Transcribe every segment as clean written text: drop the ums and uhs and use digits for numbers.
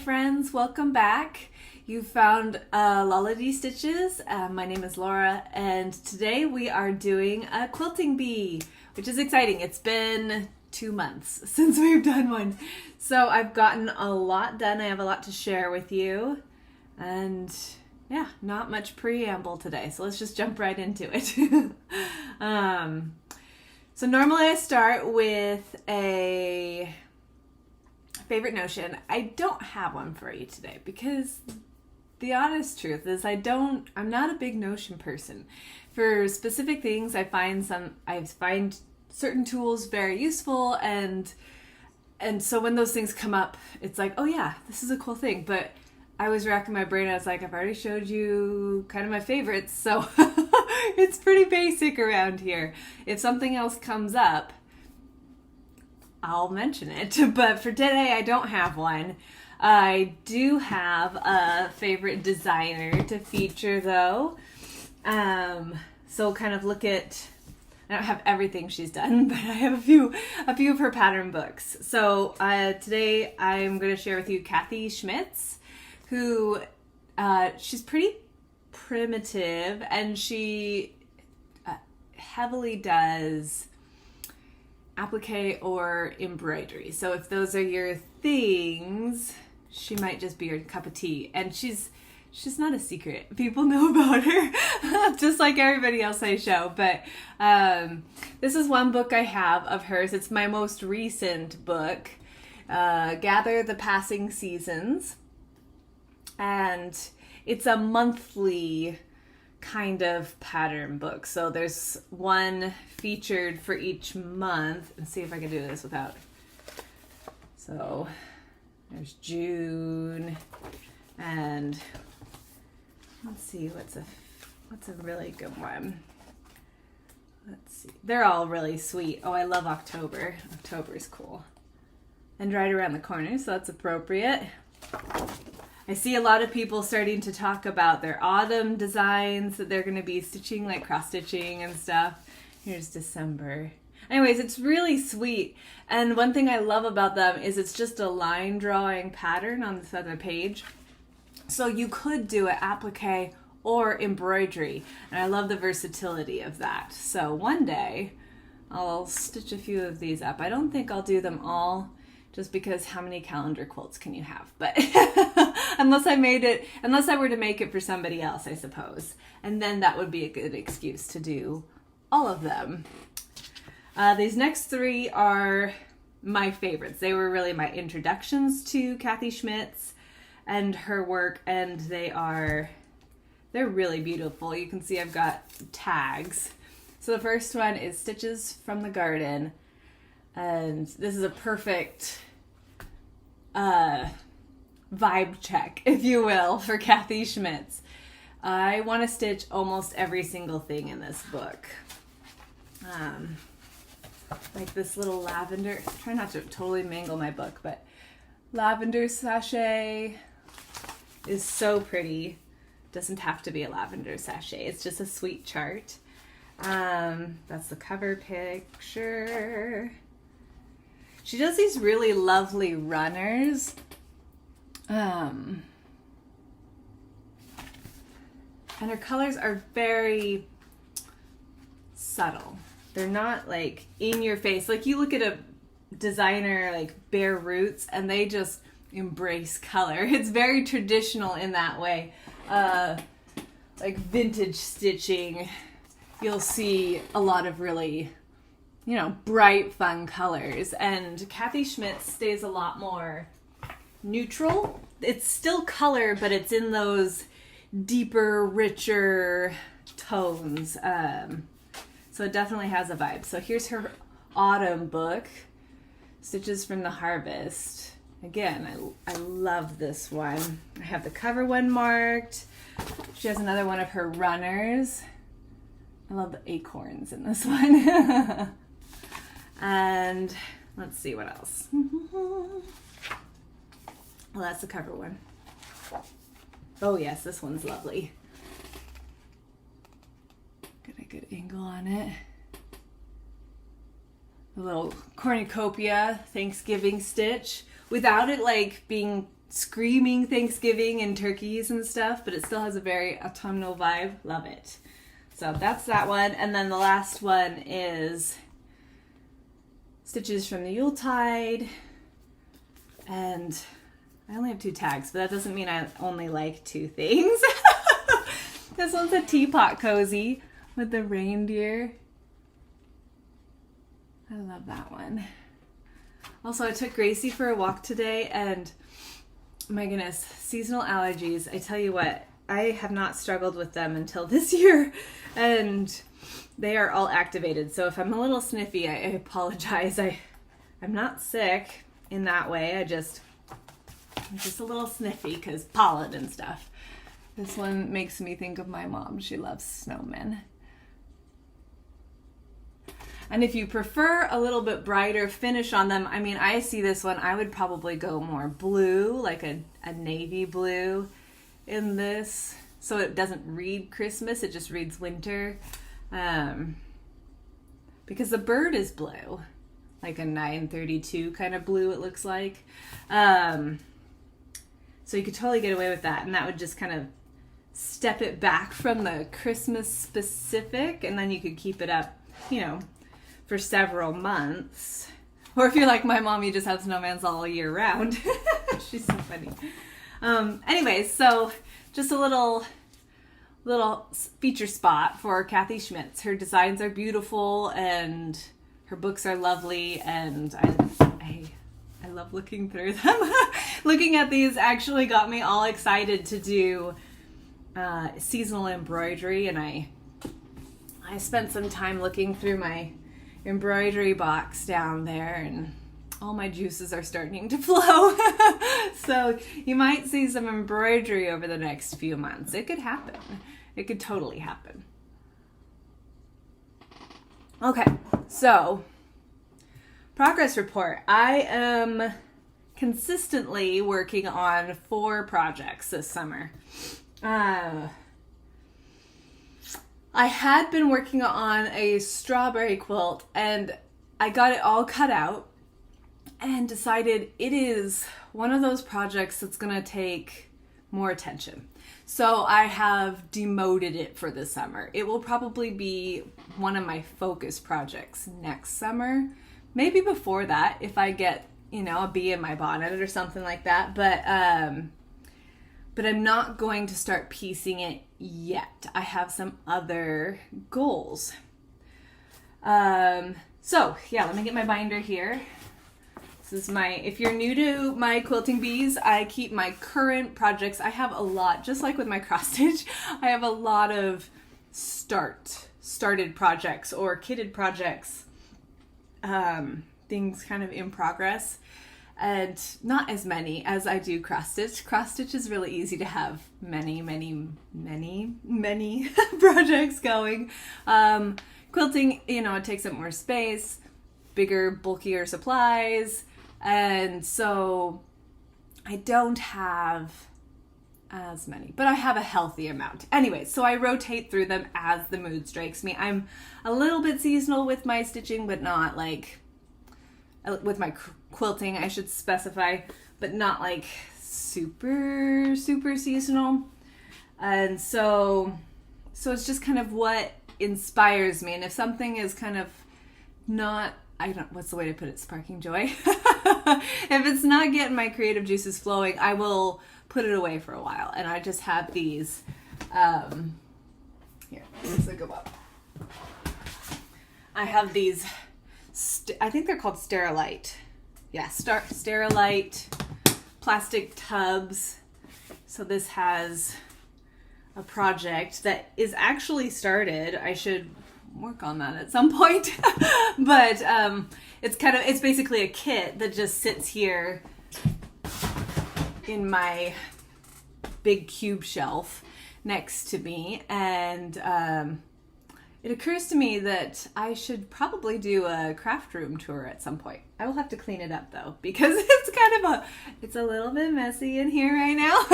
friends, welcome back. You found Lullaby Stitches. My name is Laura, and today we are doing a quilting bee, which is exciting. It's been 2 months since we've done one, so I've gotten a lot done. I have a lot to share with you, and yeah, not much preamble today, so let's just jump right into it. So normally I start with a favorite notion. I don't have one for you today because the honest truth is I'm not a big notion person. For specific things, I find certain tools very useful, and so when those things come up, it's like, oh yeah, this is a cool thing. But I was racking my brain. I was like, I've already showed you kind of my favorites, so it's pretty basic around here. If something else comes up, I'll mention it. But for today, I don't have one. I do have a favorite designer to feature, though. So kind of look at, I don't have everything she's done, but I have a few of her pattern books. So today I'm going to share with you Kathy Schmitz, who she's pretty primitive, and she heavily does applique or embroidery. So if those are your things, she might just be your cup of tea. And she's not a secret. People know about her, just like everybody else I show. But this is one book I have of hers. It's my most recent book, Gather the Passing Seasons. And it's a monthly kind of pattern book. So there's one featured for each month. Let's see if I can do this without. So there's June, and let's see what's a really good one. Let's see. They're all really sweet. Oh, I love October. October's cool. And right around the corner, so that's appropriate. I see a lot of people starting to talk about their autumn designs that they're going to be stitching, like cross-stitching and stuff. Here's December. Anyways, it's really sweet. And one thing I love about them is it's just a line drawing pattern on this other page. So you could do it applique or embroidery. And I love the versatility of that. So one day I'll stitch a few of these up. I don't think I'll do them all, just because how many calendar quilts can you have? But unless I were to make it for somebody else, I suppose. And then that would be a good excuse to do all of them. These next three are my favorites. They were really my introductions to Kathy Schmitz and her work, and they're really beautiful. You can see I've got tags. So the first one is Stitches from the Garden. And this is a perfect vibe check, if you will, for Kathy Schmitz. I want to stitch almost every single thing in this book. Like this little lavender, try not to totally mangle my book, but lavender sachet is so pretty. Doesn't have to be a lavender sachet. It's just a sweet chart. That's the cover picture. She does these really lovely runners. And her colors are very subtle. They're not like in your face. Like you look at a designer like Bare Roots and they just embrace color. It's very traditional in that way. Like vintage stitching, you'll see a lot of really, bright, fun colors. And Kathy Schmitz stays a lot more neutral. It's still color, but it's in those deeper, richer tones. So it definitely has a vibe. So here's her autumn book, Stitches from the Harvest. Again, I love this one. I have the cover one marked. She has another one of her runners. I love the acorns in this one. And let's see what else. Well, that's the cover one. Oh yes, this one's lovely. Got a good angle on it. A little cornucopia Thanksgiving stitch without it like being screaming Thanksgiving and turkeys and stuff, but it still has a very autumnal vibe. Love it. So that's that one. And then the last one is stitches from the Yuletide. And I only have 2 tags, but that doesn't mean I only like 2 things. This one's a teapot cozy with the reindeer. I love that one. Also, I took Gracie for a walk today, and my goodness, seasonal allergies. I tell you what, I have not struggled with them until this year, and they are all activated. So if I'm a little sniffy, I apologize. I'm not sick in that way. I'm just a little sniffy because pollen and stuff. This one makes me think of my mom. She loves snowmen. And if you prefer a little bit brighter finish on them, I mean, I see this one, I would probably go more blue, like a navy blue in this. So it doesn't read Christmas, it just reads winter. Because the bird is blue, like a 932 kind of blue it looks like. So you could totally get away with that, and that would just kind of step it back from the Christmas specific, and then you could keep it up, you know, for several months. Or if you're like my mom, you just have snowmans all year round. She's so funny. Anyways, so just a little feature spot for Kathy Schmitz. Her designs are beautiful and her books are lovely, and I love looking through them. Looking at these actually got me all excited to do seasonal embroidery, and I spent some time looking through my embroidery box down there, and all my juices are starting to flow. So you might see some embroidery over the next few months. It could happen. It could totally happen. Okay, so progress report. I am consistently working on 4 projects this summer. I had been working on a strawberry quilt, and I got it all cut out and decided it is one of those projects that's going to take more attention. So I have demoted it for the summer. It will probably be one of my focus projects next summer. Maybe before that, if I get, you know, a bee in my bonnet or something like that. But I'm not going to start piecing it yet. I have some other goals. So yeah, let me get my binder here. This is if you're new to my quilting bees, I keep my current projects. I have a lot, just like with my cross stitch, I have a lot of started projects or kitted projects, things kind of in progress, and not as many as I do cross stitch. Cross stitch is really easy to have many projects going. Quilting, you know, it takes up more space, bigger, bulkier supplies, and so I don't have as many, but I have a healthy amount. Anyway, so I rotate through them as the mood strikes me. I'm a little bit seasonal with my stitching, but not like, with my quilting, I should specify, but not like super seasonal. And so it's just kind of what inspires me. And if something is kind of not, what's the way to put it, sparking joy? If it's not getting my creative juices flowing, I will put it away for a while. And I just have these, here, let's look them up. I have these, I think they're called Sterilite. Yeah, Sterilite plastic tubs. So this has a project that is actually started. I should work on that at some point. But it's basically a kit that just sits here in my big cube shelf next to me, and it occurs to me that I should probably do a craft room tour at some point. I will have to clean it up though, because it's a little bit messy in here right now.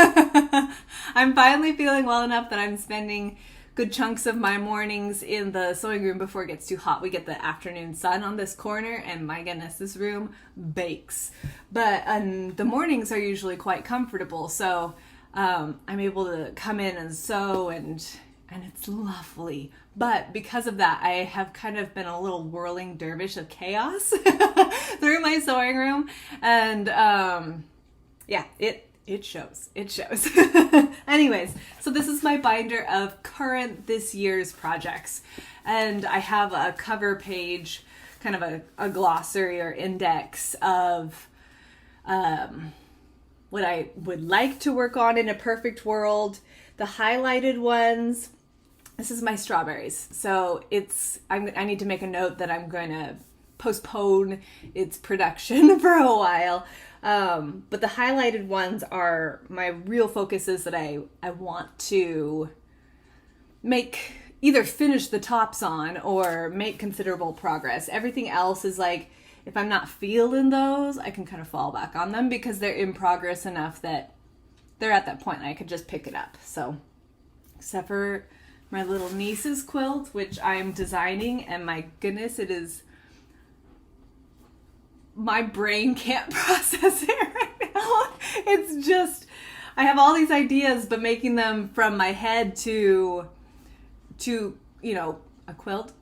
I'm finally feeling well enough that I'm spending good chunks of my mornings in the sewing room before it gets too hot. We get the afternoon sun on this corner, and my goodness, this room bakes. But the mornings are usually quite comfortable, so I'm able to come in and sew, and it's lovely. But because of that, I have kind of been a little whirling dervish of chaos through my sewing room, and yeah, it shows. It shows. Anyways, so this is my binder of current this year's projects. And I have a cover page, kind of a glossary or index of what I would like to work on in a perfect world. The highlighted ones, this is my strawberries. So I need to make a note that I'm going to postpone its production for a while. But the highlighted ones are my real focuses that I want to either finish the tops on or make considerable progress. Everything else is like, if I'm not feeling those, I can kind of fall back on them because they're in progress enough that they're at that point and I could just pick it up. So, except for my little niece's quilt, which I'm designing, and my goodness, my brain can't process it right now. It's just, I have all these ideas, but making them from my head to a quilt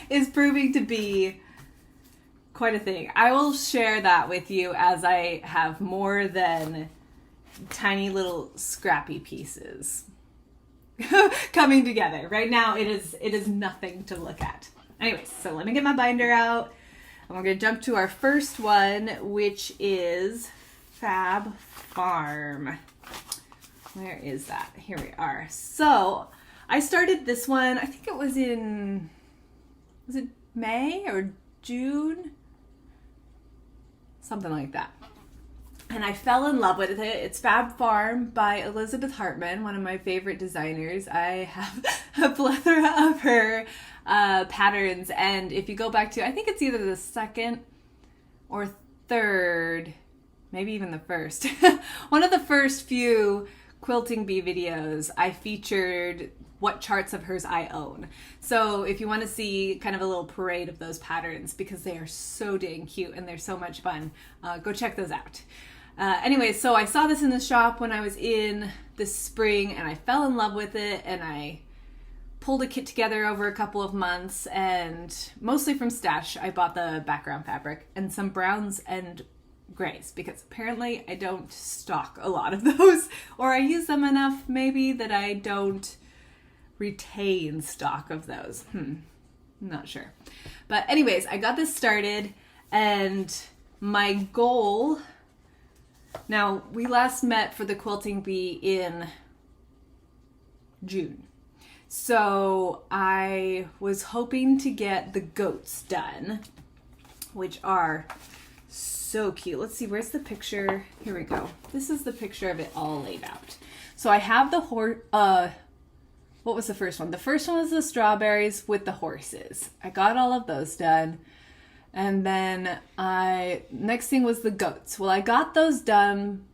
is proving to be quite a thing. I will share that with you as I have more than tiny little scrappy pieces coming together. Right now it is nothing to look at. Anyways, so let me get my binder out. And we're going to jump to our first one, which is Fab Farm. Where is that? Here we are. So I started this one, I think it was it May or June? Something like that. And I fell in love with it. It's Fab Farm by Elizabeth Hartman, one of my favorite designers. I have a plethora of her patterns, and if you go back to, I think it's either the second or third, maybe even the first, one of the first few Quilting Bee videos, I featured what charts of hers I own. So if you want to see kind of a little parade of those patterns, because they are so dang cute and they're so much fun, go check those out. Anyway, so I saw this in the shop when I was in this spring, and I fell in love with it, and I pulled a kit together over a couple of months, and mostly from Stash, I bought the background fabric and some browns and grays, because apparently I don't stock a lot of those, or I use them enough maybe that I don't retain stock of those. I'm not sure. But anyways, I got this started, and my goal, now we last met for the Quilting Bee in June. So I was hoping to get the goats done, which are so cute. Let's see, where's the picture? Here we go. This is the picture of it all laid out. So I have the what was the first one? The first one was the strawberries with the horses. I got all of those done. And then next thing was the goats. Well, I got those done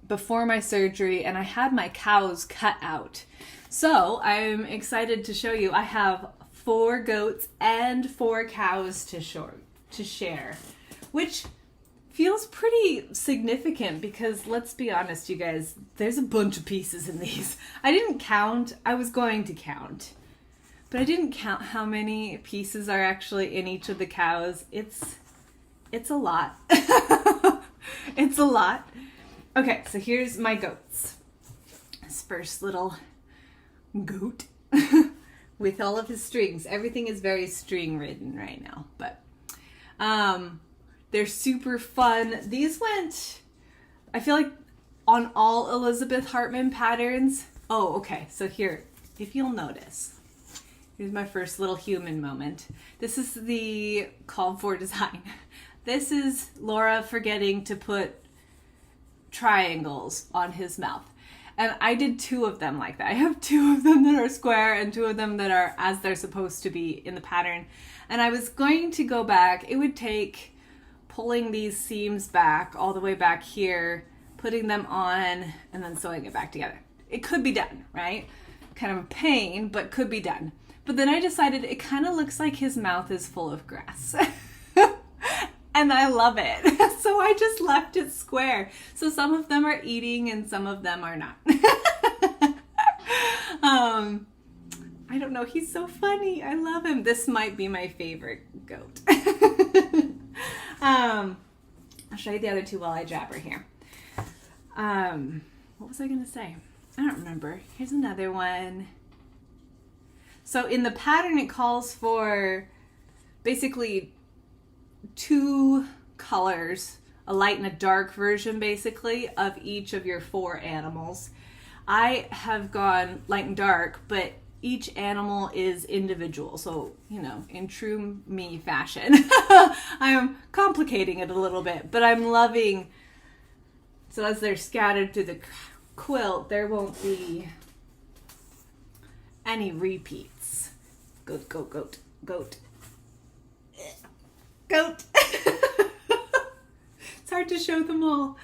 before my surgery, and I had my cows cut out. So I'm excited to show you. I have 4 goats and 4 cows to share, which feels pretty significant because, let's be honest, you guys, there's a bunch of pieces in these. I didn't count. I was going to count, but I didn't count how many pieces are actually in each of the cows. It's a lot. It's a lot. Okay, so here's my goats. This first little goat with all of his strings. Everything is very string ridden right now, but they're super fun. These went, I feel like, on all Elizabeth Hartman patterns. Oh, okay, so here, if you'll notice, here's my first little human moment. This is the called for design. This is Laura forgetting to put triangles on his mouth. And I did 2 of them like that. I have 2 of them that are square and 2 of them that are as they're supposed to be in the pattern. And I was going to go back. It would take pulling these seams back all the way back here, putting them on, and then sewing it back together. It could be done, right? kind of a pain, but could be done. But then I decided it kind of looks like his mouth is full of grass. And I love it. So I just left it square. So some of them are eating and some of them are not. I don't know. He's so funny. I love him. This might be my favorite goat. I'll show you the other two while I jabber here. What was I going to say? I don't remember. Here's another one. So in the pattern, it calls for basically 2 colors, a light and a dark version basically of each of your 4 animals. I have gone light and dark, but each animal is individual. So, you know, in true me fashion, I am complicating it a little bit, but I'm loving, so as they're scattered through the quilt, there won't be any repeats. Goat, goat, goat, goat. Goat. It's hard to show them all.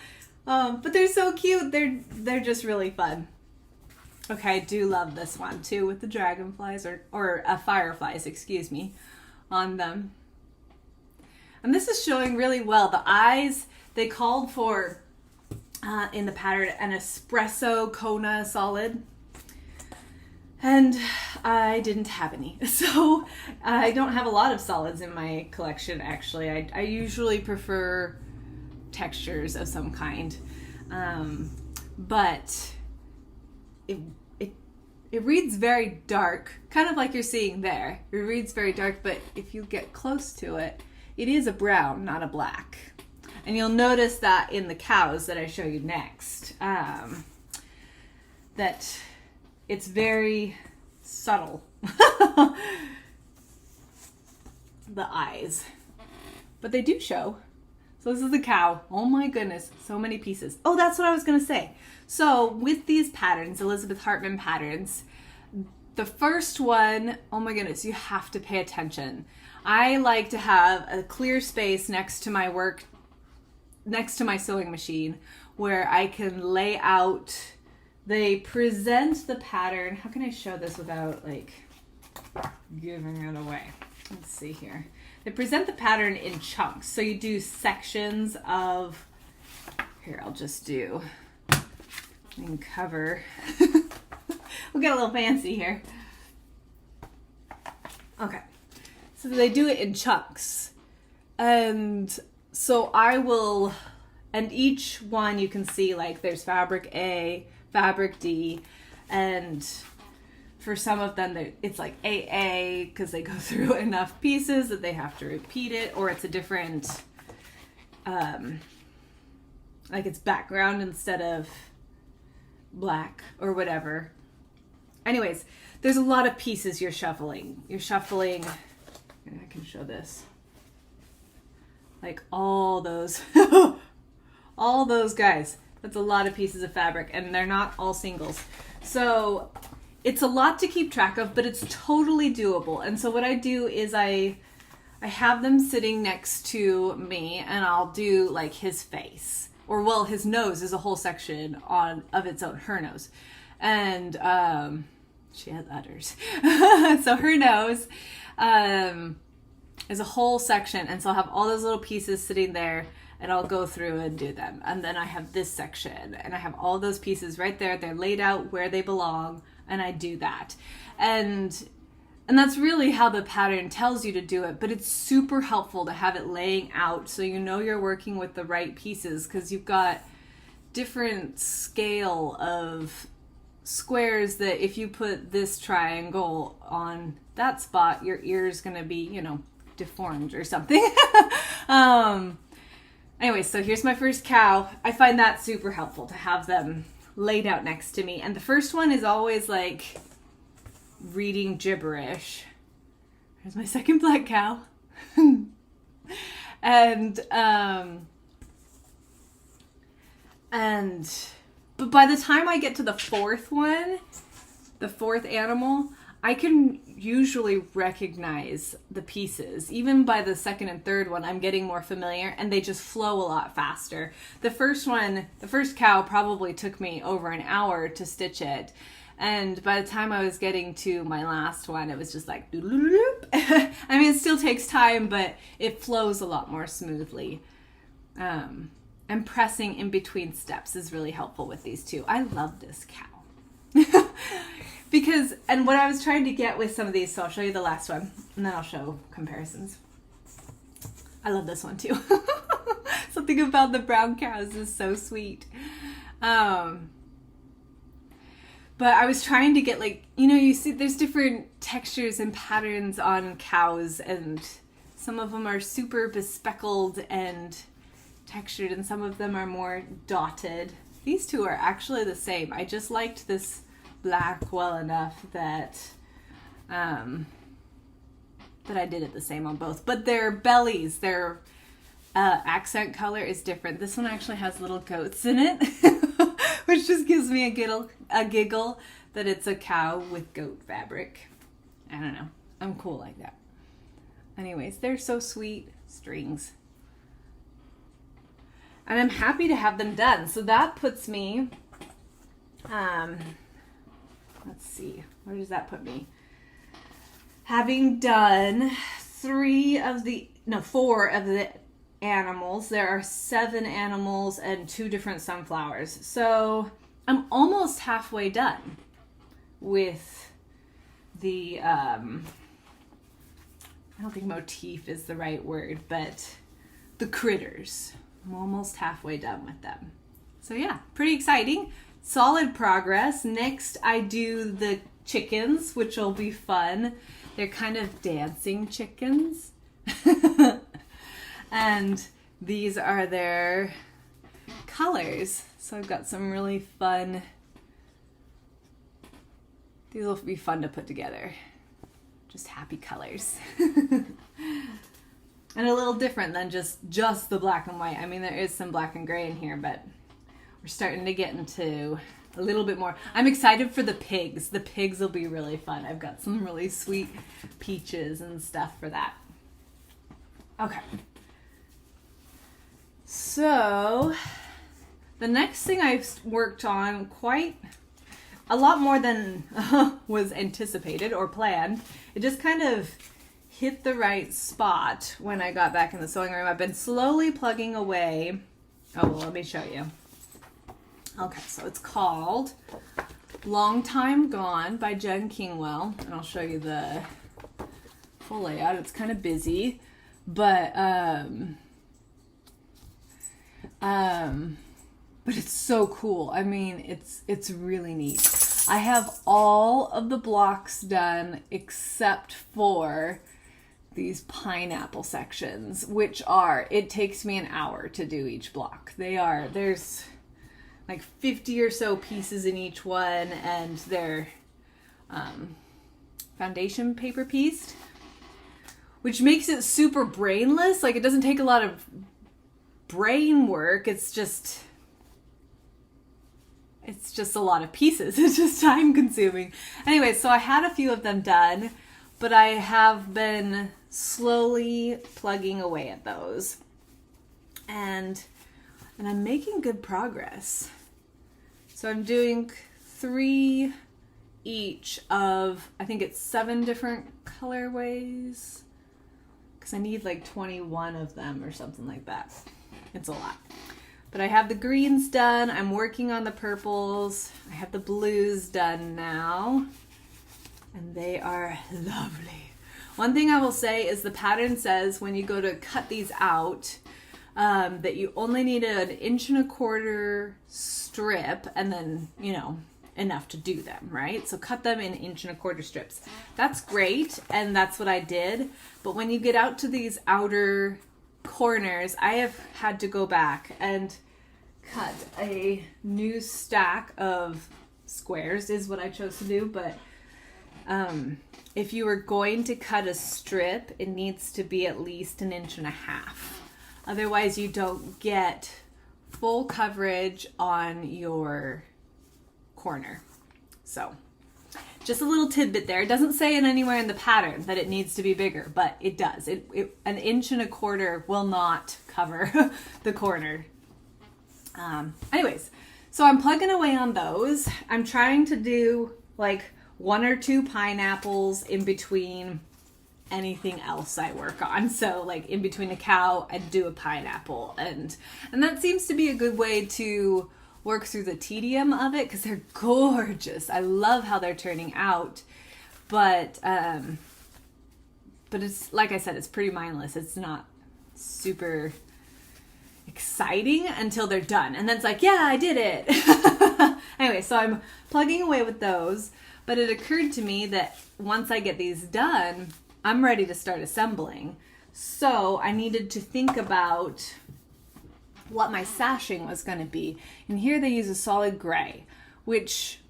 But they're so cute. They're just really fun. Okay, I do love this one too with the dragonflies or fireflies, excuse me, on them. And this is showing really well. The eyes, they called for, in the pattern, an espresso Kona solid. And I didn't have any. So I don't have a lot of solids in my collection, actually. I usually prefer textures of some kind. But it reads very dark, kind of like you're seeing there. It reads very dark, but if you get close to it, it is a brown, not a black. And you'll notice that in the cows that I show you next, that it's very subtle. The eyes. But they do show. So this is the cow. Oh my goodness, so many pieces. Oh, that's what I was going to say. So with these patterns, Elizabeth Hartman patterns, the first one, oh my goodness, you have to pay attention. I like to have a clear space next to my work, next to my sewing machine, where I can lay out. They present the pattern. How can I show this without like giving it away? Let's see here. They present the pattern in chunks. So you do sections of, here, I'll just do, and cover. We'll get a little fancy here. Okay. So they do it in chunks. And so I will, and each one you can see like there's fabric A, fabric D, and for some of them it's like AA because they go through enough pieces that they have to repeat it, or it's a different like it's background instead of black or whatever. Anyways, there's a lot of pieces you're shuffling. You're shuffling, and I can show this, like all those all those guys. That's a lot of pieces of fabric, and they're not all singles. So it's a lot to keep track of, but it's totally doable. And so what I do is I have them sitting next to me, and I'll do like his face, or well, his nose is a whole section of its own, her nose. And she has udders. So her nose is a whole section, and so I'll have all those little pieces sitting there, and I'll go through and do them. And then I have this section, and I have all those pieces right there. They're laid out where they belong, and I do that. And that's really how the pattern tells you to do it, but it's super helpful to have it laying out so you know you're working with the right pieces, because you've got different scale of squares that if you put this triangle on that spot, your ear's gonna be, you know, deformed or something. Anyway, so here's my first cow. I find that super helpful to have them laid out next to me. And the first one is always like reading gibberish. Here's my second black cow. But by the time I get to the fourth one, the fourth animal, I can usually recognize the pieces. Even by the second and third one, I'm getting more familiar and they just flow a lot faster. The first cow probably took me over an hour to stitch it. And by the time I was getting to my last one, it was just like, I mean, it still takes time, but it flows a lot more smoothly. And pressing in between steps is really helpful with these two. I love this cow. Because, and what I was trying to get with some of these, so I'll show you the last one, and then I'll show comparisons. I love this one too. Something about the brown cows is so sweet. But I was trying to get, like, you know, you see there's different textures and patterns on cows, and some of them are super bespeckled and textured, and some of them are more dotted. These two are actually the same. I just liked this black well enough that that I did it the same on both. But their bellies, their accent color is different. This one actually has little goats in it, which just gives me a giggle that it's a cow with goat fabric. I don't know. I'm cool like that. Anyways, they're so sweet. Strings. And I'm happy to have them done. So that puts me, let's see, where does that put me? Having done 4 of the animals. There are 7 animals and 2 different sunflowers. So I'm almost halfway done with the, I don't think motif is the right word, but the critters. I'm almost halfway done with them. So yeah, pretty exciting. Solid progress. Next I do the chickens, which will be fun. They're kind of dancing chickens. And these are their colors. So I've got some really fun, these will be fun to put together. Just happy colors. And a little different than just the black and white. I mean, there is some black and gray in here, but we're starting to get into a little bit more. I'm excited for the pigs. The pigs will be really fun. I've got some really sweet peaches and stuff for that. Okay. So the next thing I've worked on quite a lot more than was anticipated or planned. It just kind of hit the right spot when I got back in the sewing room. I've been slowly plugging away. Oh, well, let me show you. Okay, so it's called Long Time Gone by Jen Kingwell. And I'll show you the full layout. It's kind of busy, but it's so cool. I mean, it's really neat. I have all of the blocks done except for these pineapple sections, which it takes me an hour to do each block. There's like 50 or so pieces in each one, and they're foundation paper pieced, which makes it super brainless. Like, it doesn't take a lot of brain work. It's just a lot of pieces. It's just time consuming. Anyway, so I had a few of them done, but I have been slowly plugging away at those. And I'm making good progress. So I'm doing 3 each of, I think it's 7 different colorways, because I need like 21 of them or something like that. It's a lot. But I have the greens done. I'm working on the purples. I have the blues done now. And they are lovely. One thing I will say is the pattern says when you go to cut these out, that you only need an 1.25 inch strip, and then, you know, enough to do them, right? So cut them in 1.25 inch strips. That's great, and that's what I did. But when you get out to these outer corners, I have had to go back and cut a new stack of squares is what I chose to do. But if you are going to cut a strip, it needs to be at least 1.5 inches. Otherwise you don't get full coverage on your corner. So just a little tidbit there. It doesn't say it anywhere in the pattern that it needs to be bigger, but it does. An 1.25 inches will not cover the corner. Anyways, so I'm plugging away on those. I'm trying to do like 1 or 2 pineapples in between anything else I work on. So like in between a cow, I'd do a pineapple, and that seems to be a good way to work through the tedium of it, because they're gorgeous. I love how they're turning out, but it's, like I said, it's pretty mindless. It's not super exciting until they're done, and then it's like, yeah, I did it. Anyway, so I'm plugging away with those, but it occurred to me that once I get these done, I'm ready to start assembling. So I needed to think about what my sashing was going to be. And here they use a solid gray, which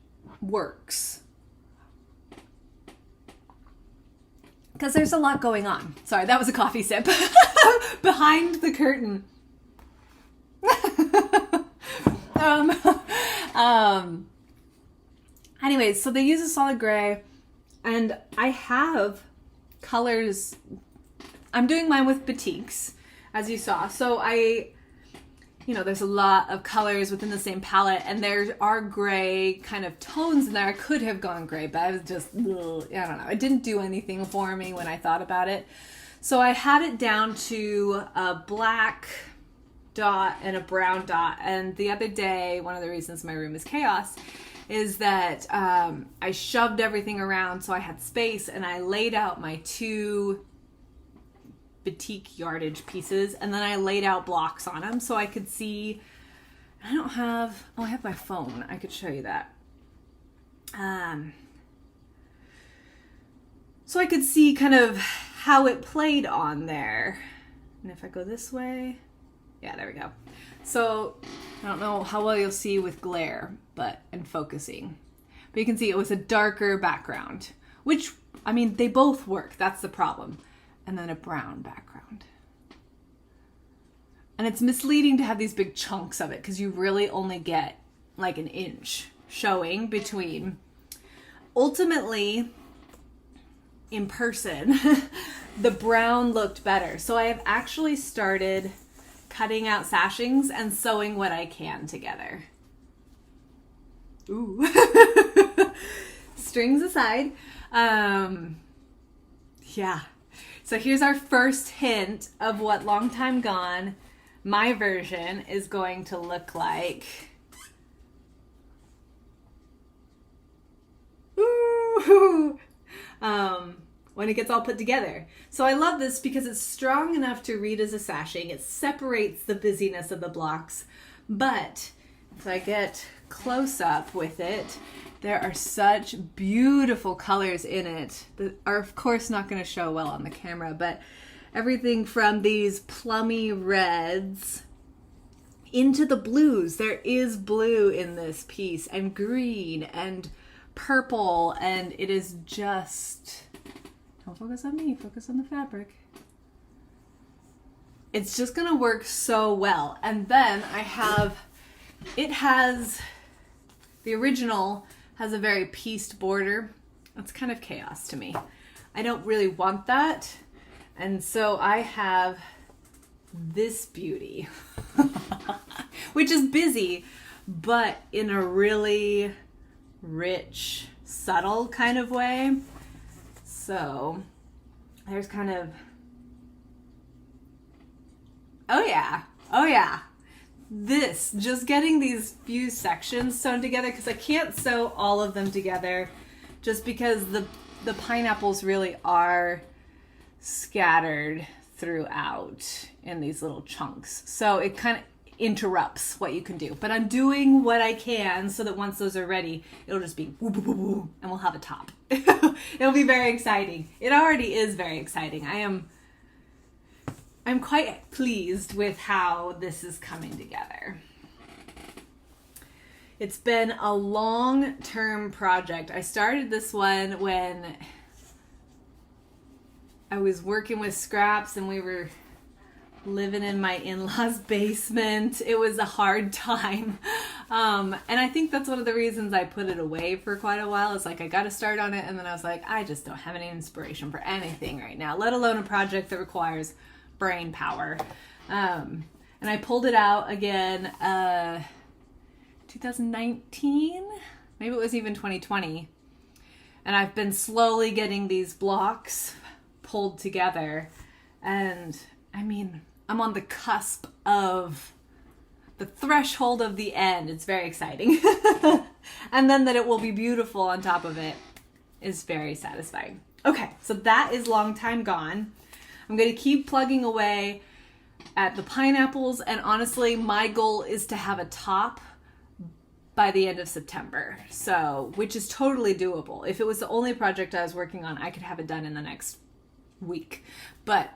works, because there's a lot going on. Sorry, that was a coffee sip. Behind the curtain. Anyways, so they use a solid gray, and I have colors. I'm doing mine with batiks, as you saw. So there's a lot of colors within the same palette, and there are gray kind of tones in there. I could have gone gray, but I was just, I don't know. It didn't do anything for me when I thought about it. So I had it down to a black dot and a brown dot. And the other day, one of the reasons my room is chaos is that I shoved everything around so I had space, and I laid out my 2 batik yardage pieces, and then I laid out blocks on them so I could see. I have my phone. I could show you that. So I could see kind of how it played on there. And if I go this way, yeah, there we go. So I don't know how well you'll see with glare, and focusing, but you can see it was a darker background, which, I mean, they both work. That's the problem. And then a brown background. And it's misleading to have these big chunks of it, because you really only get like 1 inch showing between. Ultimately, in person, the brown looked better. So I have actually started cutting out sashings and sewing what I can together. Ooh. Strings aside. Yeah. So here's our first hint of what Long Time Gone, my version, is going to look like. Ooh! When it gets all put together. So I love this because it's strong enough to read as a sashing. It separates the busyness of the blocks. But if I get close up with it, there are such beautiful colors in it that are, of course, not going to show well on the camera, but everything from these plummy reds into the blues. There is blue in this piece, and green, and purple, and it is just... Don't focus on me, focus on the fabric. It's just going to work so well. And then the original has a very pieced border. It's kind of chaos to me. I don't really want that. And so I have this beauty, which is busy, but in a really rich, subtle kind of way. So there's kind of, oh yeah. Just getting these few sections sewn together, because I can't sew all of them together just because the pineapples really are scattered throughout in these little chunks. So it kind of interrupts what you can do. But I'm doing what I can so that once those are ready, it'll just be woo, woo, woo, woo, and we'll have a top. It'll be very exciting. It already is very exciting. I'm quite pleased with how this is coming together. It's been a long-term project. I started this one when I was working with scraps, and we were living in my in-laws' basement. It was a hard time. And I think that's one of the reasons I put it away for quite a while. It's like I got to start on it, and then I was like, I just don't have any inspiration for anything right now, let alone a project that requires brain power. And I pulled it out again 2019, maybe it was even 2020. And I've been slowly getting these blocks pulled together. And I mean, I'm on the cusp of the threshold of the end. It's very exciting. And then that it will be beautiful on top of it is very satisfying. Okay, so that is long time gone. I'm going to keep plugging away at the pineapples. And honestly, my goal is to have a top by the end of September. So, which is totally doable. If it was the only project I was working on, I could have it done in the next week. But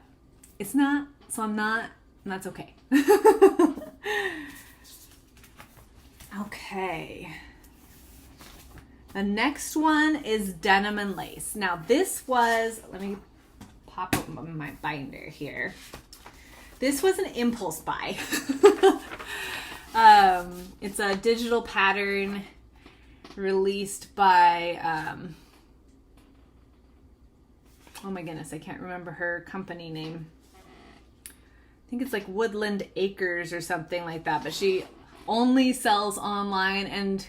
it's not, so I'm not, and that's okay. Okay. The next one is Denim and Lace. Now this was, let me pop open my binder here. This was an impulse buy. It's a digital pattern released by, oh my goodness, I can't remember her company name. I think it's like Woodland Acres or something like that, but she only sells online, and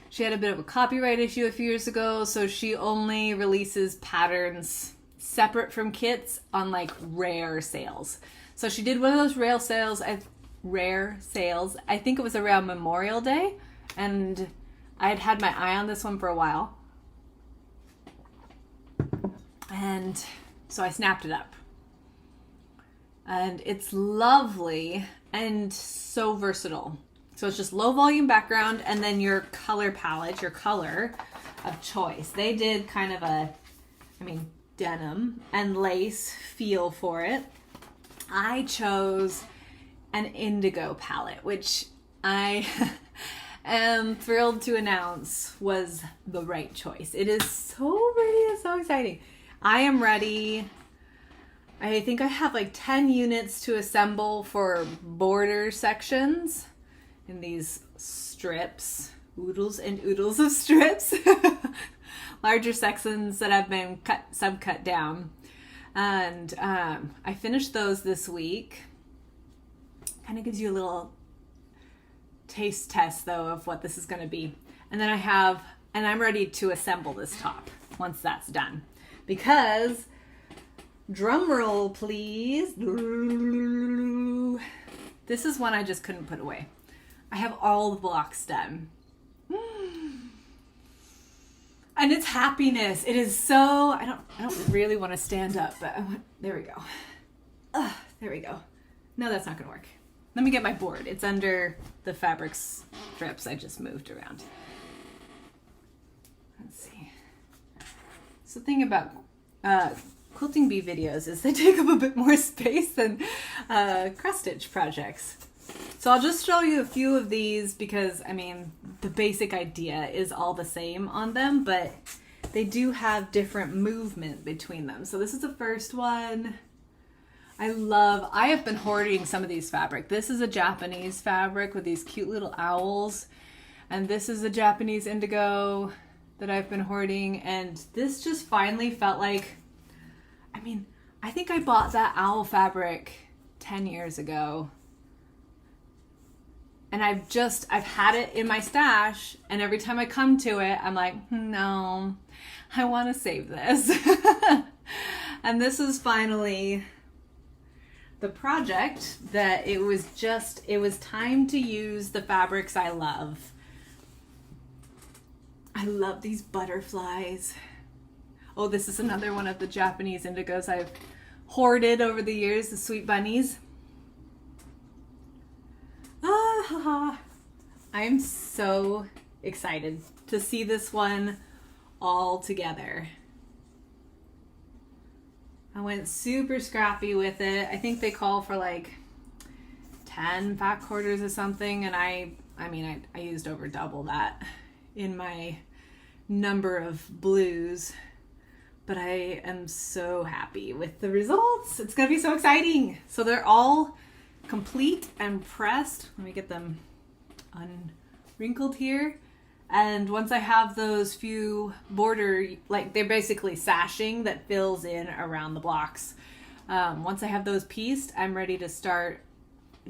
she had a bit of a copyright issue a few years ago, so she only releases patterns separate from kits on like rare sales. So she did one of those rare sales. I think it was around Memorial Day, and I had my eye on this one for a while. And so I snapped it up. And it's lovely and so versatile. So it's just low volume background, and then your color palette, your color of choice. They did kind of a, denim and lace feel for it. I chose an indigo palette, which I am thrilled to announce was the right choice. It is so pretty and so exciting. I am ready. I think I have like 10 units to assemble for border sections in these strips, oodles and oodles of strips, larger sections that have been subcut down. And I finished those this week. Kind of gives you a little taste test though of what this is going to be. And then I'm ready to assemble this top once that's done, because drum roll please, this is one I just couldn't put away. I have all the blocks done. And it's happiness. It is so, I don't really want to stand up, but there we go. There we go. No, that's not gonna work. Let me get my board. It's under the fabric strips I just moved around. Let's see. So the thing about quilting bee videos is they take up a bit more space than cross stitch projects. So I'll just show you a few of these because, the basic idea is all the same on them, but they do have different movement between them. So this is the first one. I have been hoarding some of these fabric. This is a Japanese fabric with these cute little owls. And this is a Japanese indigo that I've been hoarding. And this just finally felt like, I think I bought that owl fabric 10 years ago. And I've had it in my stash, and every time I come to it, I'm like, no, I want to save this. And this is finally the project that it was time to use the fabrics I love. I love these butterflies. Oh, this is another one of the Japanese indigos I've hoarded over the years, the sweet bunnies. I'm so excited to see this one all together. I went super scrappy with it. I think they call for like 10 fat quarters or something, and I used over double that in my number of blues. But I am so happy with the results. It's gonna be so exciting. So they're all complete and pressed. Let me get them unwrinkled here. And once I have those few border, like they're basically sashing that fills in around the blocks. Once I have those pieced, I'm ready to start,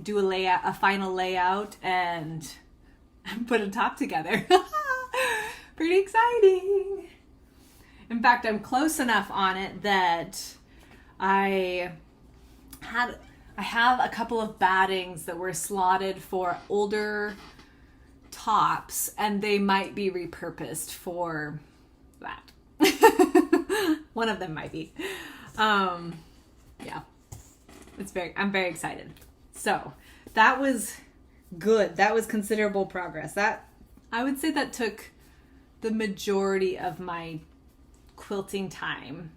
do a final layout and put a top together. Pretty exciting. In fact, I'm close enough on it that I have a couple of battings that were slotted for older tops, and they might be repurposed for that. One of them might be. Yeah, I'm very excited. So that was good. That was considerable progress. That, I would say, that took the majority of my quilting time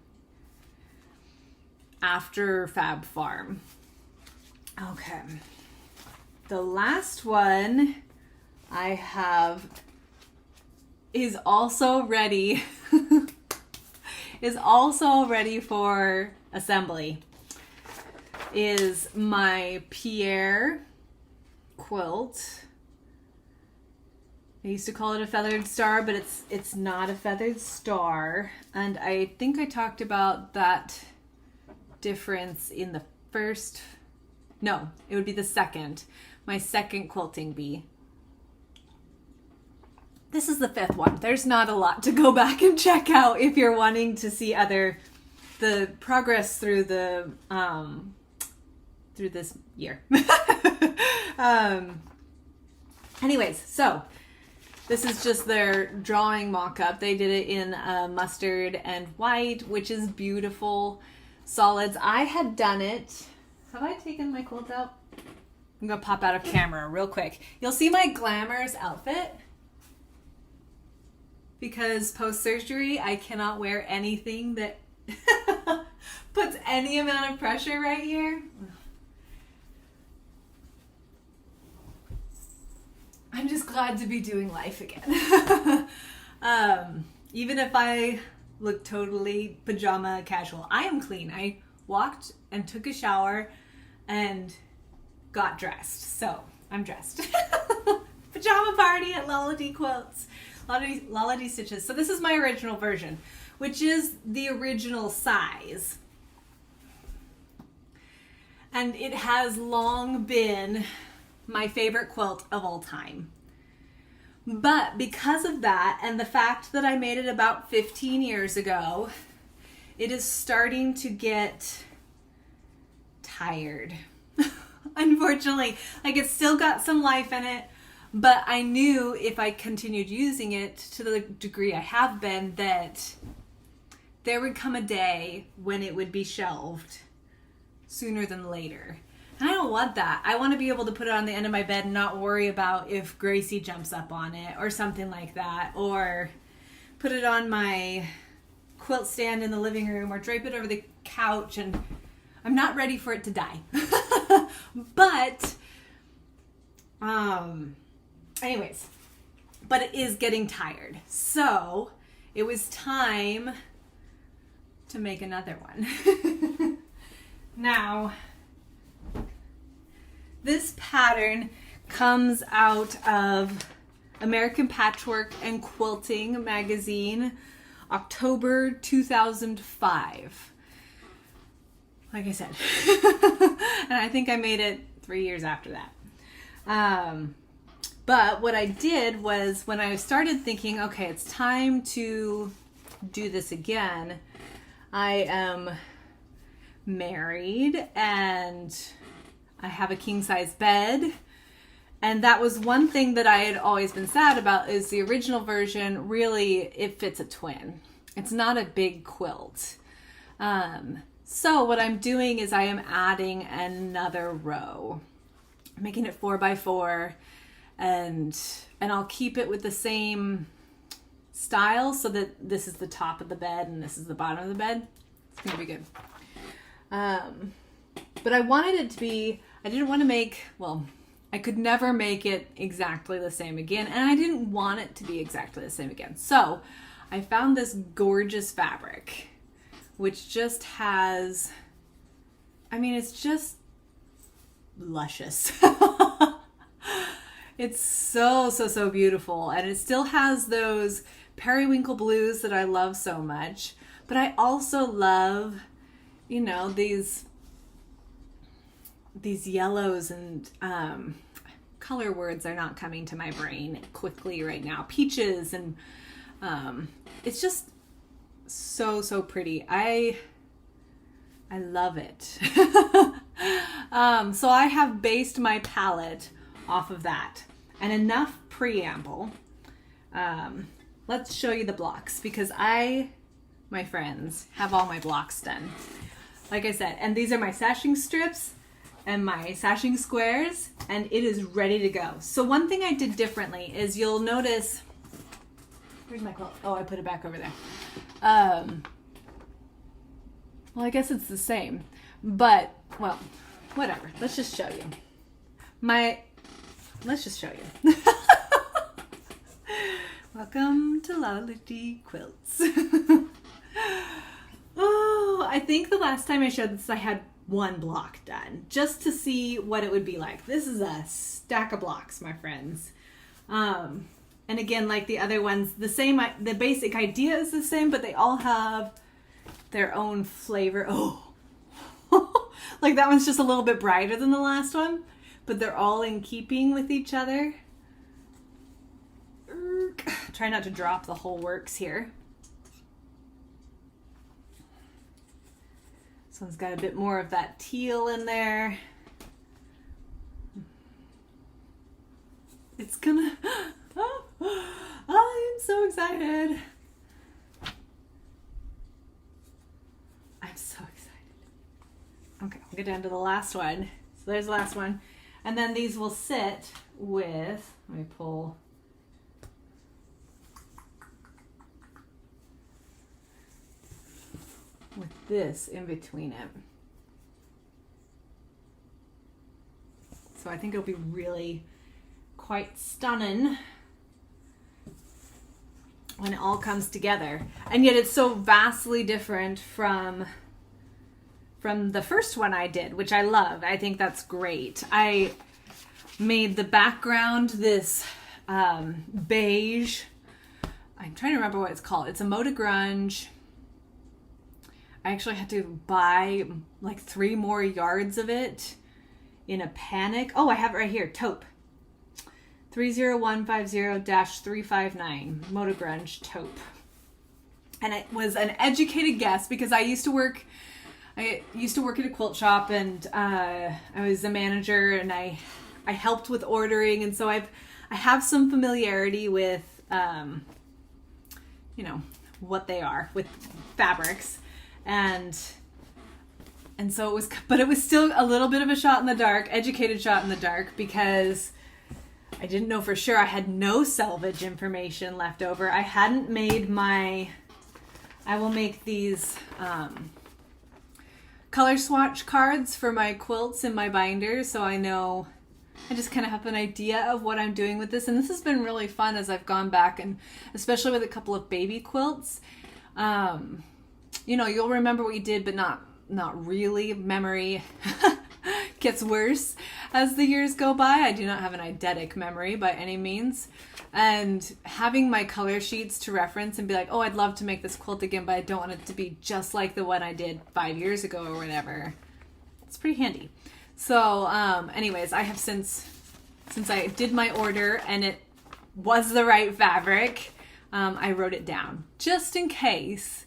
after Fab Farm. Okay. The last one I have is also ready for assembly. Is my Pierre quilt. I used to call it a feathered star, but it's not a feathered star. And I think I talked about that difference in the first, no, it would be the second, my second quilting bee. This is the fifth one. There's not a lot to go back and check out if you're wanting to see the progress through the, through this year. Anyways, so this is just their drawing mock-up. They did it in mustard and white, which is beautiful solids. I had done it. Have I taken my quilt out? I'm gonna pop out of camera real quick. You'll see my glamorous outfit because post-surgery I cannot wear anything that puts any amount of pressure right here. I'm just glad to be doing life again. Even if I look totally pajama casual, I am clean. I walked and took a shower and got dressed. So I'm dressed. Pajama party at Lollity Quilts. Lollity Stitches. So this is my original version, which is the original size. And it has long been my favorite quilt of all time. But because of that and the fact that I made it about 15 years ago, it is starting to get tired. Unfortunately, like it's still got some life in it, but I knew if I continued using it to the degree I have been that there would come a day when it would be shelved sooner than later. And I don't want that. I want to be able to put it on the end of my bed and not worry about if Gracie jumps up on it or something like that, or put it on my quilt stand in the living room or drape it over the couch, and I'm not ready for it to die. But anyways, but it is getting tired. So it was time to make another one. Now, this pattern comes out of American Patchwork and Quilting magazine, October 2005. Like I said. And I think I made it 3 years after that. But what I did was when I started thinking, okay, it's time to do this again, I am married and I have a king size bed, and that was one thing that I had always been sad about, is the original version really, it fits a twin. It's not a big quilt. So what I'm doing is I am adding another row, making it 4x4, and I'll keep it with the same style so that this is the top of the bed and this is the bottom of the bed. It's gonna be good. But I wanted it to be, I didn't want to make, well, I could never make it exactly the same again, and I didn't want it to be exactly the same again. So I found this gorgeous fabric, which just has, I mean, it's just luscious. It's so beautiful. And it still has those periwinkle blues that I love so much. But I also love, you know, these yellows and color words are not coming to my brain quickly right now. Peaches and it's just so pretty. I love it. So I have based my palette off of that. And enough preamble. Let's show you the blocks because my friends, have all my blocks done. Like I said, and these are my sashing strips and my sashing squares, and it is ready to go. So one thing I did differently is you'll notice, where's my quilt? Oh, I put it back over there. Well, I guess it's the same, but, well, whatever. Let's just show you. Let's just show you. Welcome to Lality Quilts. Oh, I think the last time I showed this, I had one block done just to see what it would be like. This is a stack of blocks, my friends. And again, like the other ones, the same, the basic idea is the same, but they all have their own flavor. Oh, like that one's just a little bit brighter than the last one, but they're all in keeping with each other. Try not to drop the whole works here. This one's got a bit more of that teal in there. It's gonna, I'm so excited. I'm so excited. Okay, we'll get down to the last one. So there's the last one. And then these will sit with, let me pull. With this in between it. So I think it'll be really quite stunning when it all comes together. And yet it's so vastly different from the first one I did, which I love. I think that's great. I made the background this beige. I'm trying to remember what it's called. It's a Moda Grunge. I actually had to buy like 3 more yards of it in a panic. Oh, I have it right here. Taupe. 30150-359. Moda Grunge Taupe. And it was an educated guess because I used to work at a quilt shop, and I was a manager, and I helped with ordering, and so I have some familiarity with you know, what they are with fabrics. And so it was, but it was still a little bit of a shot in the dark, educated shot in the dark, because I didn't know for sure. I had no selvage information left over. I hadn't made I will make these color swatch cards for my quilts in my binder, so I know, I just kind of have an idea of what I'm doing with this. And this has been really fun as I've gone back, and especially with a couple of baby quilts. You know, you'll remember what you did, but not really. Memory gets worse as the years go by. I do not have an eidetic memory by any means. And having my color sheets to reference and be like, oh, I'd love to make this quilt again, but I don't want it to be just like the one I did 5 years ago or whatever. It's pretty handy. So anyways, I have since I did my order and it was the right fabric, I wrote it down just in case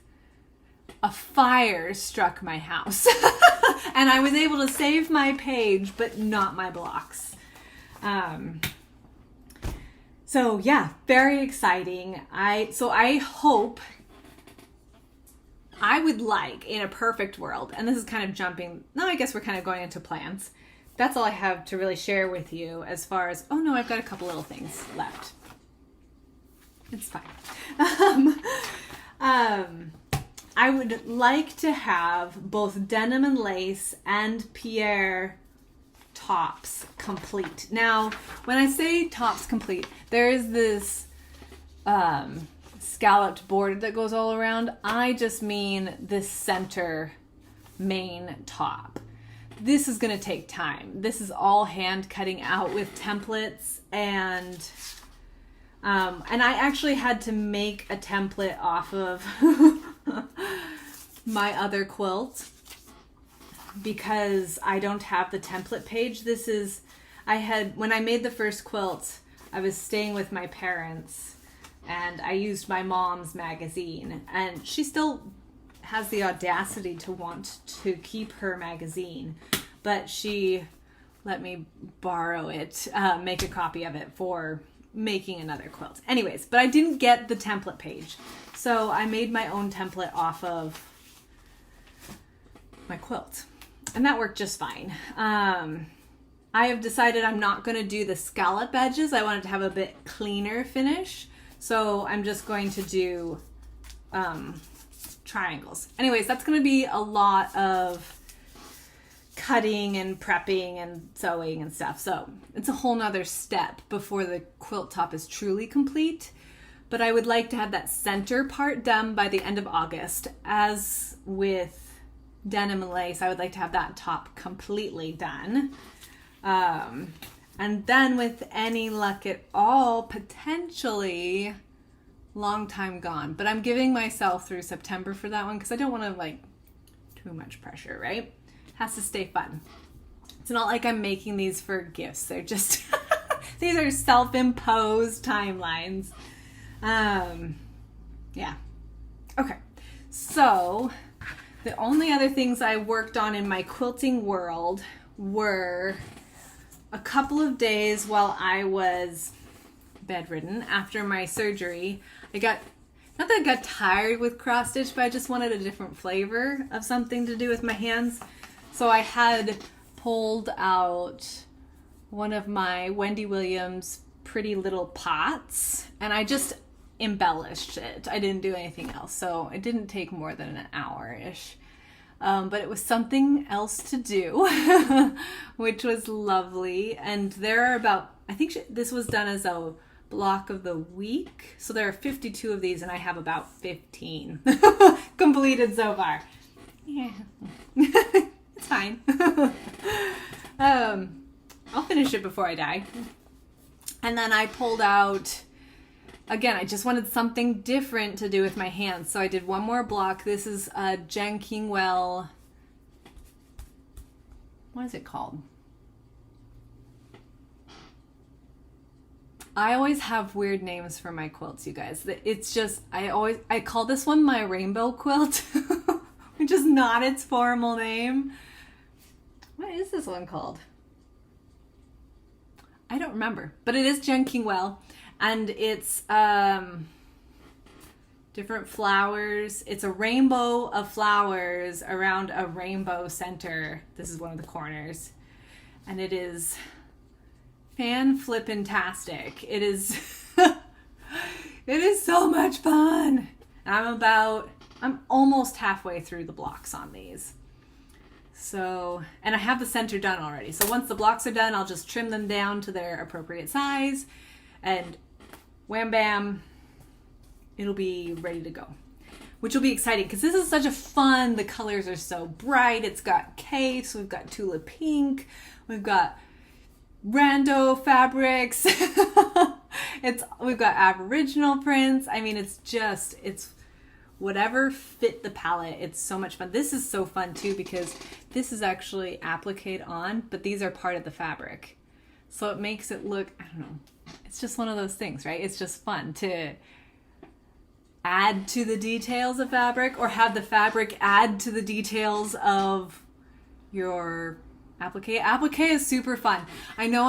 a fire struck my house and I was able to save my page, but not my blocks. So yeah, very exciting. I hope, I would like, in a perfect world, and this is kind of jumping, no, I guess we're kind of going into plans. That's all I have to really share with you as far as, oh no, I've got a couple little things left. It's fine. I would like to have both Denim and Lace and Pierre tops complete. Now, when I say tops complete, there is this scalloped border that goes all around. I just mean this center main top. this is going to take time. This is all hand cutting out with templates, and I actually had to make a template off of my other quilt because I don't have the template page. When I made the first quilt, I was staying with my parents and I used my mom's magazine, and she still has the audacity to want to keep her magazine, but she let me borrow it, make a copy of it for making another quilt. Anyways, but I didn't get the template page, so I made my own template off of my quilt, and that worked just fine. I have decided I'm not going to do the scallop edges. I wanted to have a bit cleaner finish, so I'm just going to do triangles. Anyways, that's going to be a lot of cutting and prepping and sewing and stuff, so it's a whole nother step before the quilt top is truly complete. But I would like to have that center part done by the end of August. As with Denim and Lace, I would like to have that top completely done. And then with any luck at all, potentially long time gone. But I'm giving myself through September for that one because I don't want to too much pressure, right? It has to stay fun. It's not like I'm making these for gifts. They're just, these are self-imposed timelines. Yeah. Okay. So the only other things I worked on in my quilting world were a couple of days while I was bedridden after my surgery. Not that I got tired with cross stitch, but I just wanted a different flavor of something to do with my hands. So I had pulled out one of my Wendy Williams Pretty Little Pots, and I just embellished it. I didn't do anything else, so it didn't take more than an hour-ish. But it was something else to do, which was lovely. And there are about, I think this was done as a block of the week. So there are 52 of these, and I have about 15 completed so far. Yeah, it's fine. I'll finish it before I die. And then I pulled out, again, I just wanted something different to do with my hands. So I did one more block. This is a Kingwell. What is it called? I always have weird names for my quilts, you guys. It's just, I call this one my rainbow quilt, which is not its formal name. What is this one called? I don't remember, but it is Kingwell. And it's different flowers. It's a rainbow of flowers around a rainbow center. This is one of the corners. And it is fan-flippin-tastic. It is it is so much fun. And I'm almost halfway through the blocks on these. So, and I have the center done already. So once the blocks are done, I'll just trim them down to their appropriate size, and wham bam, it'll be ready to go, which will be exciting because this is such a fun, the colors are so bright. It's got capes, we've got tulip pink, we've got rando fabrics, we've got aboriginal prints. I mean, it's whatever fit the palette. It's so much fun. This is so fun too because this is actually appliqued on, but these are part of the fabric. So it makes it look, I don't know, it's just one of those things, right? It's just fun to add to the details of fabric or have the fabric add to the details of your applique. Applique is super fun. I know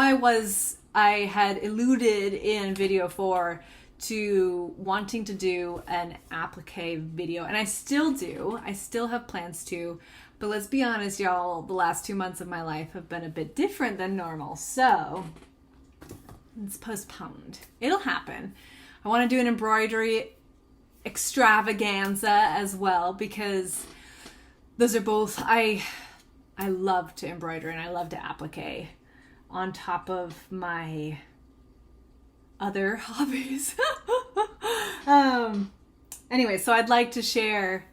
I had alluded in video 4 to wanting to do an applique video, and I still do. I still have plans to, but let's be honest, y'all, the last 2 months of my life have been a bit different than normal, so it's postponed. It'll happen. I want to do an embroidery extravaganza as well because those are both, I love to embroider and I love to applique on top of my other hobbies. Anyway, so I'd like to share,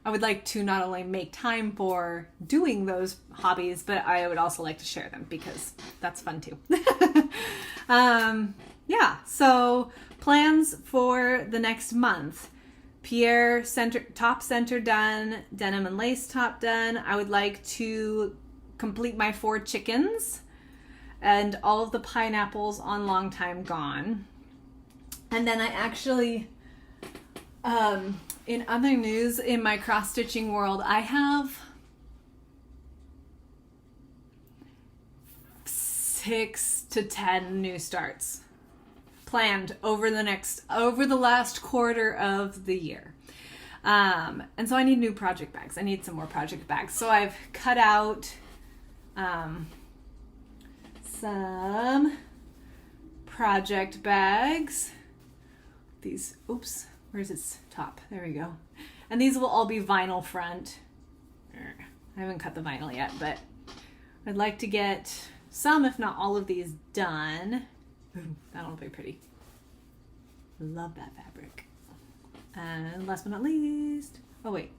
I would like to not only make time for doing those hobbies, but I would also like to share them because that's fun too. Yeah, so plans for the next month. Pierre top center done, Denim and Lace top done. I would like to complete my 4 chickens and all of the pineapples on Long Time Gone. And then I actually, in other news, in my cross-stitching world, I have 6 to 10 new starts planned over the last quarter of the year. And so I need new project bags. I need some more project bags. So I've cut out some project bags. These, oops, where's its top? There we go. And these will all be vinyl front. I haven't cut the vinyl yet, but I'd like to get some, if not all of these done. Ooh, that'll be pretty. Love that fabric. And last but not least, oh wait,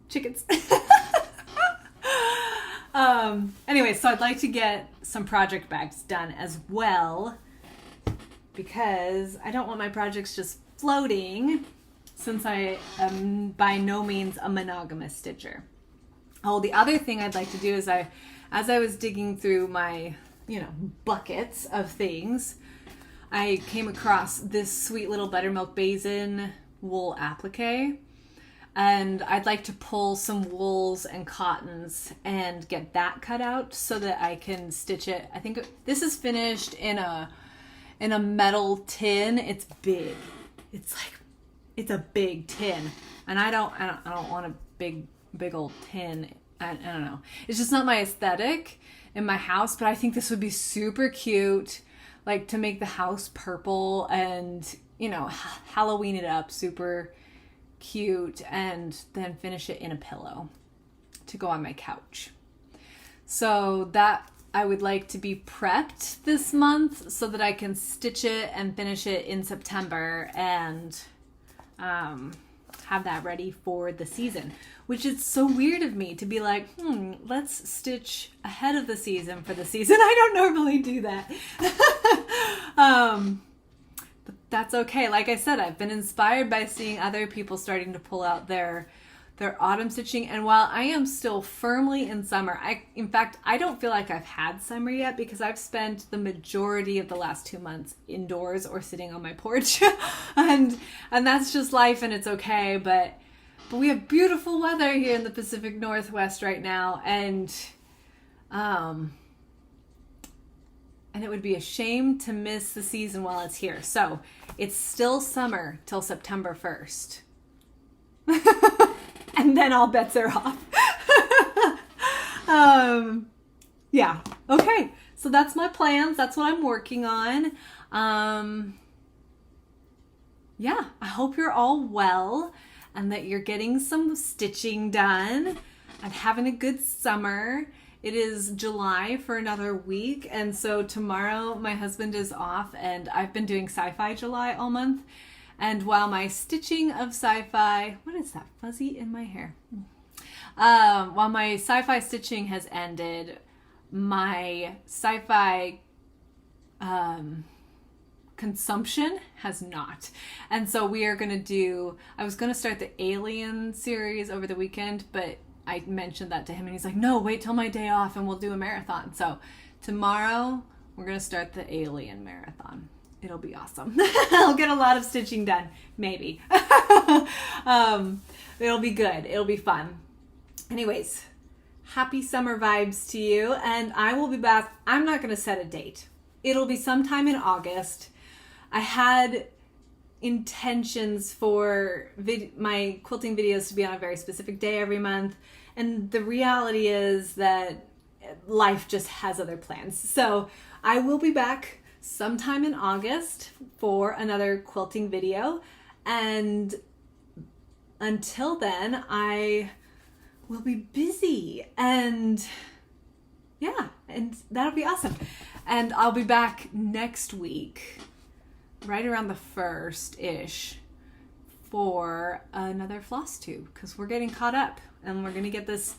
chickens. Anyway, so I'd like to get some project bags done as well because I don't want my projects just floating since I am by no means a monogamous stitcher. Oh, the other thing I'd like to do is as I was digging through my, buckets of things, I came across this sweet little Buttermilk Basin wool applique. And I'd like to pull some wools and cottons and get that cut out so that I can stitch it. I think this is finished in a metal tin. It's big. It's a big tin. And I don't want a big old tin. I don't know. It's just not my aesthetic in my house, but I think this would be super cute, like to make the house purple and, Halloween it up super cute and then finish it in a pillow to go on my couch. So that I would like to be prepped this month so that I can stitch it and finish it in September and have that ready for the season, which is so weird of me to be like, let's stitch ahead of the season for the season. I don't normally do that. But that's okay. Like I said, I've been inspired by seeing other people starting to pull out their autumn stitching. And while I am still firmly in summer, in fact, I don't feel like I've had summer yet because I've spent the majority of the last 2 months indoors or sitting on my porch. and that's just life and it's okay. But we have beautiful weather here in the Pacific Northwest right now. And it would be a shame to miss the season while it's here. So it's still summer till September 1st. And then all bets are off. Yeah. Okay. So that's my plans. That's what I'm working on. Yeah. I hope you're all well and that you're getting some stitching done and having a good summer. It is July for another week. And so tomorrow my husband is off and I've been doing Sci-Fi July all month. And while my stitching of sci-fi, what is that fuzzy in my hair? While my sci-fi stitching has ended, my sci-fi consumption has not. And so we are going to I was going to start the Alien series over the weekend, but I mentioned that to him and he's like, no, wait till my day off and we'll do a marathon. So tomorrow we're going to start the Alien marathon. It'll be awesome. I'll get a lot of stitching done, maybe. It'll be good. It'll be fun. Anyways, happy summer vibes to you. And I will be back. I'm not going to set a date. It'll be sometime in August. I had intentions for my quilting videos to be on a very specific day every month. And the reality is that life just has other plans. So I will be back sometime in August for another quilting video. And until then, I will be busy. And yeah, and that'll be awesome. And I'll be back next week, right around the 1st-ish, for another floss tube because we're getting caught up and we're gonna get this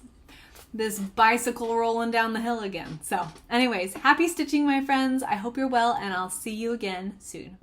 bicycle rolling down the hill again. So anyways, happy stitching, my friends. I hope you're well, and I'll see you again soon.